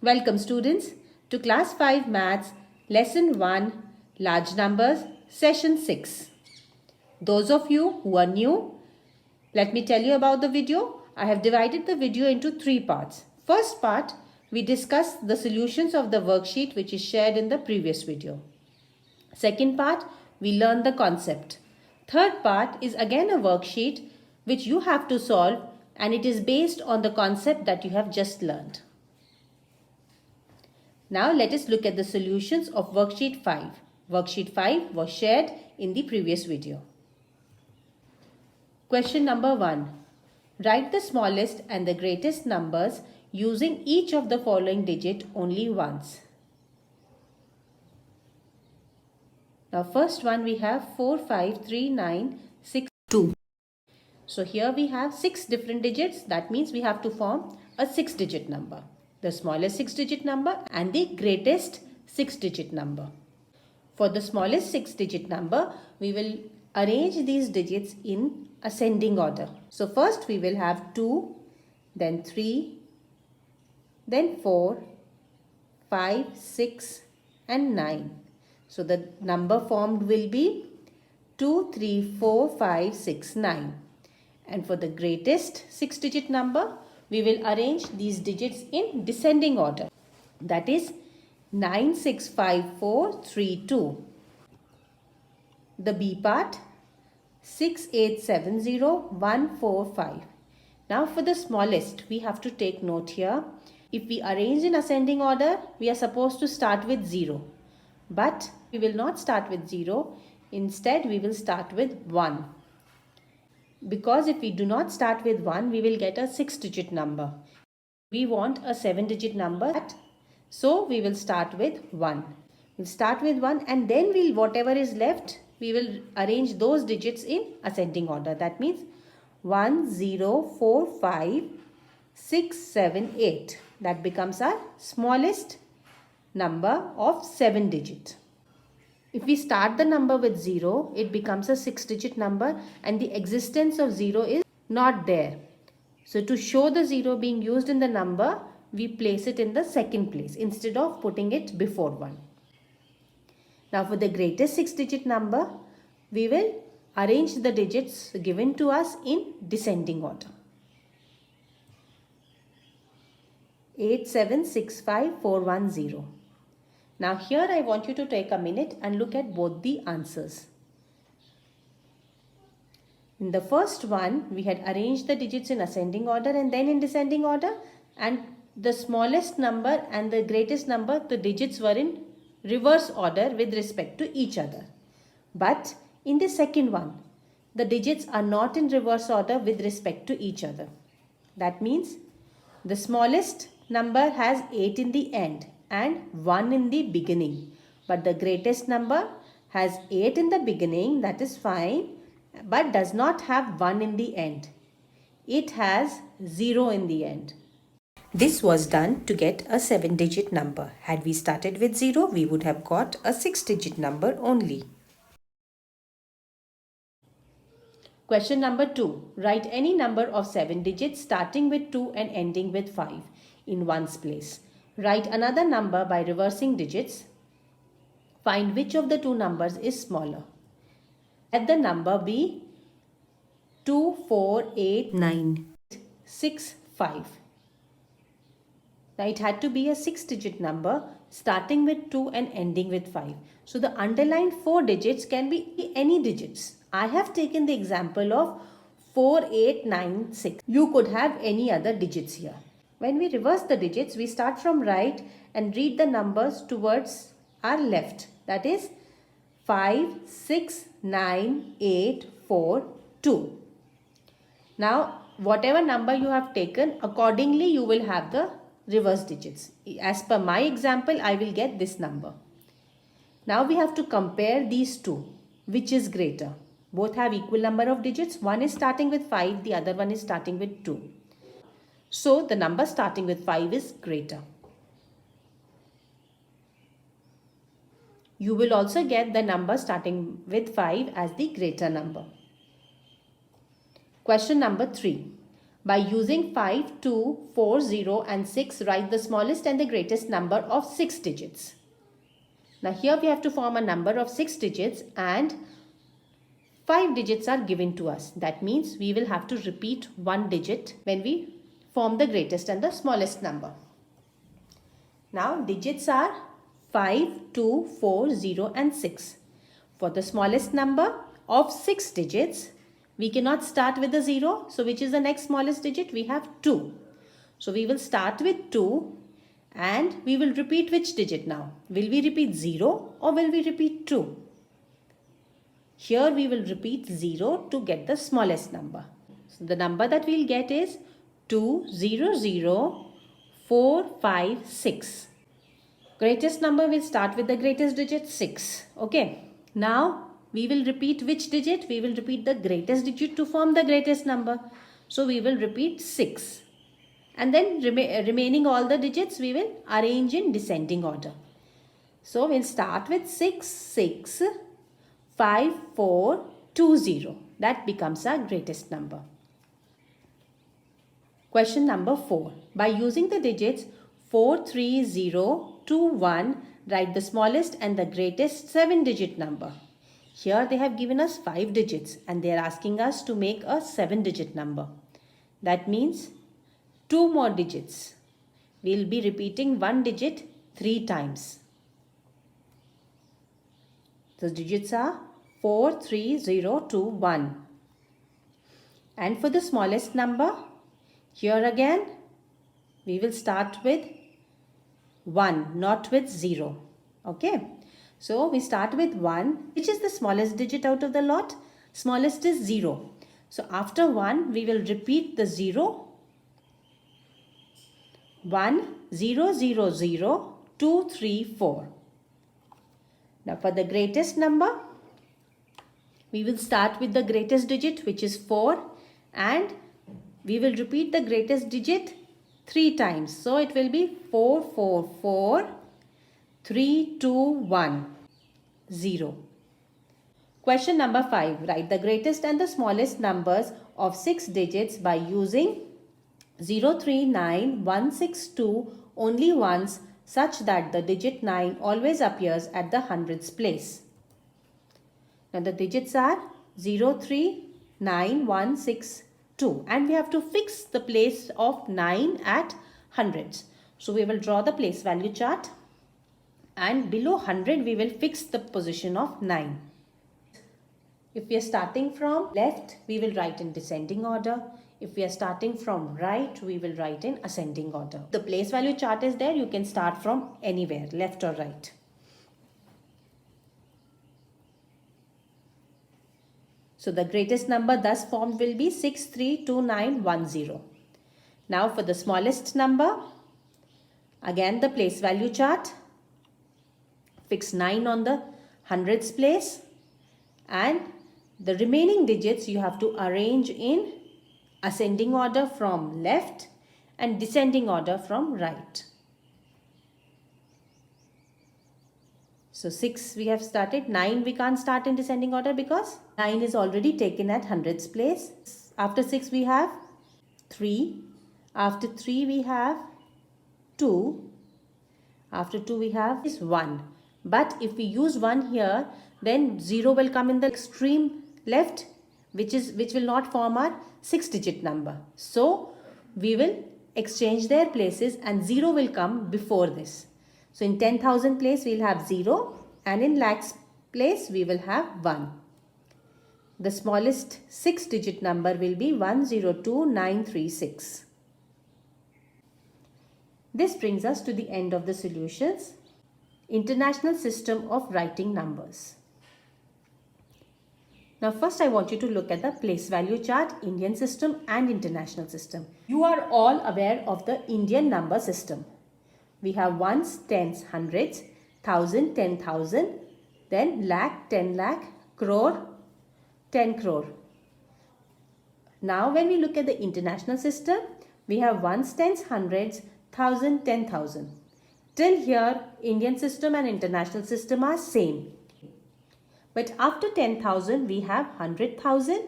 Welcome students to class 5 maths lesson 1 large numbers session 6. Those of you who are new, let me tell you about the video. I have divided the video into 3 parts. First part, we discuss the solutions of the worksheet which is shared in the previous video. Second part, we learn the concept. Third part is again a worksheet which you have to solve, and it is based on the concept that you have just learned. Now let us look at the solutions of worksheet 5. Worksheet 5 was shared in the previous video. Question number 1. Write the smallest and the greatest numbers using each of the following digit only once. Now first one we have 4, 5, 3, 9, 6, 2. So here we have 6 different digits. That means we have to form a 6-digit number. The smallest 6-digit number and the greatest 6-digit number. For the smallest 6-digit number, we will arrange these digits in ascending order. So first we will have 2, then 3, then 4, 5, 6 and 9. So the number formed will be 2, 3, 4, 5, 6, 9. And for the greatest 6-digit number, we will arrange these digits in descending order. That is 9, 6, 5, 4, 3, 2. The B part 6, 8, 7, 0, 1, 4, 5. Now for the smallest, we have to take note here. If we arrange in ascending order, we are supposed to start with 0. But we will not start with 0. Instead, we will start with 1. Because if we do not start with 1, we will get a 6-digit number. We want a 7-digit number. So we will start with 1. We'll start with 1 and then whatever is left, we will arrange those digits in ascending order. That means 1, 0, 4, 5, 6, 7, 8. That becomes our smallest number of 7 digits. If we start the number with 0, it becomes a 6-digit number and the existence of 0 is not there. So to show the 0 being used in the number, we place it in the second place instead of putting it before 1. Now for the greatest 6-digit number, we will arrange the digits given to us in descending order. 8, 7, 6, 5, 4, 1, 0. Now here I want you to take a minute and look at both the answers. In the first one, we had arranged the digits in ascending order and then in descending order, and the smallest number and the greatest number, the digits were in reverse order with respect to each other. But in the second one, the digits are not in reverse order with respect to each other. That means the smallest number has 8 in the end and 1 in the beginning, but the greatest number has 8 in the beginning, that is fine, but does not have 1 in the end. It has 0 in the end. This was done to get a 7-digit number. Had we started with 0, we would have got a 6-digit number only. Question number 2. Write any number of 7 digits starting with 2 and ending with 5 in ones place. Write another number by reversing digits. Find which of the two numbers is smaller. Let the number be 2, 4, 8, 9, 6, 5. Now it had to be a 6-digit number starting with 2 and ending with 5. So the underlined 4 digits can be any digits. I have taken the example of 4, 8, 9, 6. You could have any other digits here. When we reverse the digits, we start from right and read the numbers towards our left. That is 5, 6, 9, 8, 4, 2. Now, whatever number you have taken, accordingly you will have the reverse digits. As per my example, I will get this number. Now we have to compare these two. Which is greater? Both have equal number of digits. One is starting with 5, the other one is starting with 2. So the number starting with 5 is greater. You will also get the number starting with 5 as the greater number. Question number 3. By using 5, 2, 4, 0 and 6, write the smallest and the greatest number of 6 digits. Now here we have to form a number of 6 digits and 5 digits are given to us. That means we will have to repeat one digit when we form the greatest and the smallest number. Now digits are 5, 2, 4, 0 and 6. For the smallest number of 6 digits, we cannot start with a 0. So which is the next smallest digit? We have 2. So we will start with 2 and we will repeat which digit now? Will we repeat 0 or will we repeat 2? Here we will repeat 0 to get the smallest number. So the number that we will get is 200,456. Greatest number will start with the greatest digit 6. Okay. Now we will repeat which digit? We will repeat the greatest digit to form the greatest number. So we will repeat 6. And then remaining all the digits we will arrange in descending order. So we'll start with 6, 6, 5, 4, 2, 0. That becomes our greatest number. Question number 4. By using the digits 4, 3, 0, 2, 1, write the smallest and the greatest 7-digit number. Here they have given us 5 digits and they are asking us to make a 7-digit number. That means 2 more digits. We will be repeating one digit 3 times. The digits are 4, 3, 0, 2, 1. And for the smallest number, here again, we will start with 1, not with 0. Okay. So we start with 1, which is the smallest digit out of the lot. Smallest is 0. So after 1, we will repeat the 0. 1, 0, 0, 0, 2, 3, 4. Now for the greatest number, we will start with the greatest digit, which is 4, and we will repeat the greatest digit 3 times. So it will be 4, 4, 4, 3, 2, 1, 0. Question number 5. Write the greatest and the smallest numbers of 6 digits by using 039162 only once, such that the digit 9 always appears at the hundreds place. Now the digits are 039162 and we have to fix the place of 9 at hundreds. So we will draw the place value chart and below 100 we will fix the position of 9. If we are starting from left, we will write in descending order. If we are starting from right, we will write in ascending order. The place value chart is there. You can start from anywhere, left or right. So the greatest number thus formed will be 632910. Now for the smallest number, again the place value chart. Fix 9 on the hundreds place and the remaining digits you have to arrange in ascending order from left and descending order from right. So 6 we have started, 9 we can't start in descending order because 9 is already taken at hundreds place. After 6 we have 3, after 3 we have 2, after 2 we have is 1. But if we use 1 here, then 0 will come in the extreme left, which will not form our 6-digit number. So we will exchange their places and 0 will come before this. So in 10,000 place we will have 0 and in lakhs place we will have 1. The smallest 6-digit number will be 102936. This brings us to the end of the solutions. International system of writing numbers. Now first I want you to look at the place value chart, Indian system and international system. You are all aware of the Indian number system. We have ones, tens, hundreds, thousand, 10,000, then lakh, 10 lakh, crore, 10 crore. Now when we look at the international system, we have ones, tens, hundreds, thousand, 10,000. Till here, Indian system and international system are same. But after 10,000, we have 100,000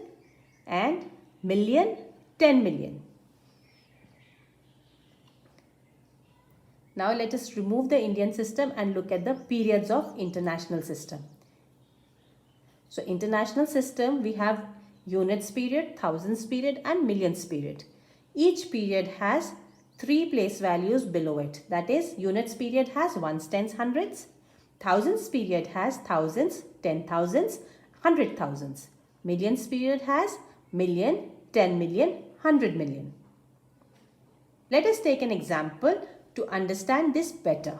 and million, 10 million. Now let us remove the Indian system and look at the periods of international system. So international system, we have units period, thousands period and millions period. Each period has 3 place values below it. That is, units period has ones, tens, hundreds. Thousands period has thousands, 10,000s, 100,000s. Millions period has million, 10 million, 100 million. Let us take an example to understand this better.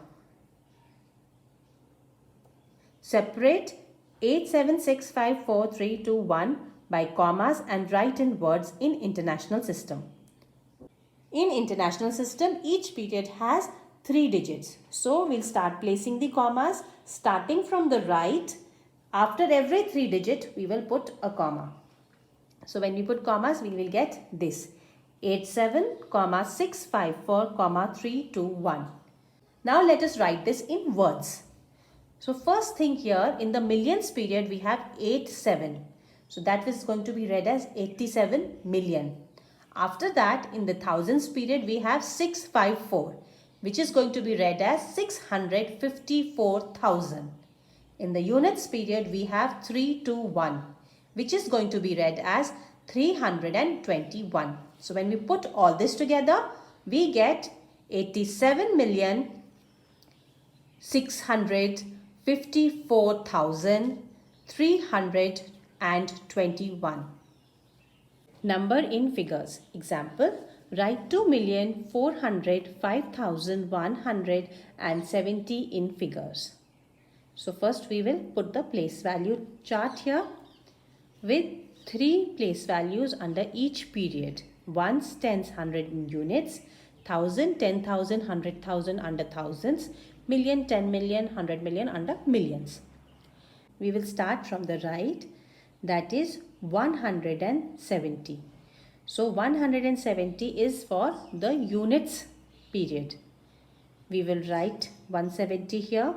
Separate 87654321 by commas and write in words in international system. In international system, each period has 3 digits. So we'll start placing the commas starting from the right. After every 3 digit, we will put a comma. So when we put commas, we will get this. 87,654,321. Now let us write this in words. So first thing here, in the millions period, we have 87. So that is going to be read as 87 million. After that, in the thousands period, we have 654, which is going to be read as 654,000. In the units period, we have 321, which is going to be read as 321. So when we put all this together, we get 87,654,321. Number in figures. Example, write 2,405,170 in figures. So first we will put the place value chart here with 3 place values under each period. Ones, tens, hundred in units, 1,000, 10,000, 100,000 under thousands, million, 10 million, 100 million under millions. We will start from the right, that is 170. So 170 is for the units period. We will write 170 here.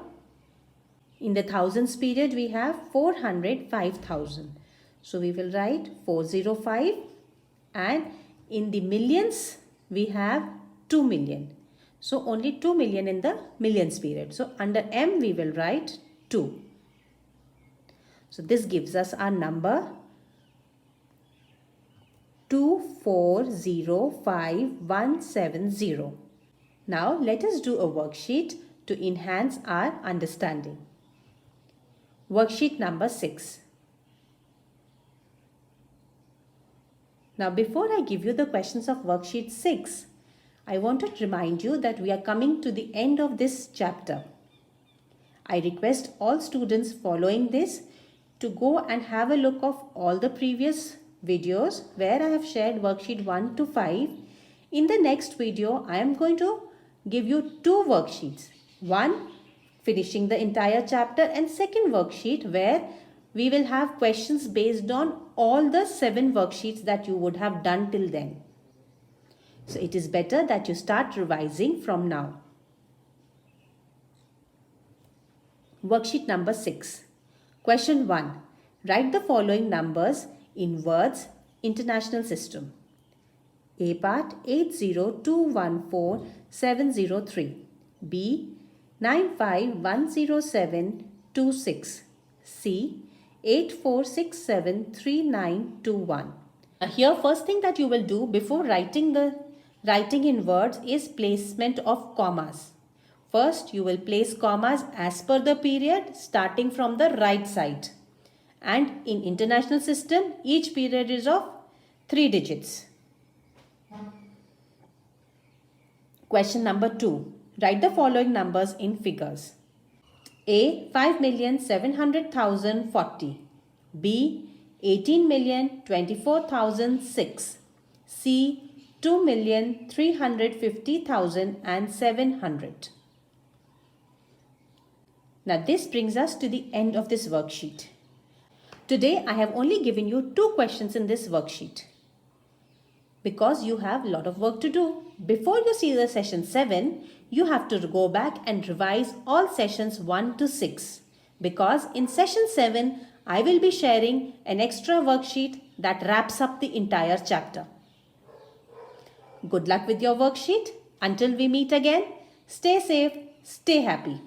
In the thousands period, we have 405,000. So we will write 405, and in the millions, we have 2 million. So only 2 million in the millions period. So under M, we will write 2. So this gives us our number 2405170. Now let us do a worksheet to enhance our understanding. Worksheet number 6. Now before I give you the questions of worksheet 6, I want to remind you that we are coming to the end of this chapter. I request all students following this to go and have a look of all the previous videos where I have shared worksheet 1 to 5. In the next video, I am going to give you 2 worksheets. One, finishing the entire chapter, and second worksheet where we will have questions based on all the 7 worksheets that you would have done till then. So it is better that you start revising from now. Worksheet number 6. Question 1. Write the following numbers in words, international system. A part 80214,703. B 95,107,26. C 84673921. Here first thing that you will do before writing in words is placement of commas. First you will place commas as per the period starting from the right side. And in international system, each period is of 3 digits. Question number 2. Write the following numbers in figures. A 5,700,040. B 18,024,006. C 2,350,700. Now this brings us to the end of this worksheet. Today I have only given you 2 questions in this worksheet because you have a lot of work to do. Before you see the session 7, you have to go back and revise all sessions 1 to 6 because in session 7 I will be sharing an extra worksheet that wraps up the entire chapter. Good luck with your worksheet. Until we meet again, Stay safe, stay happy.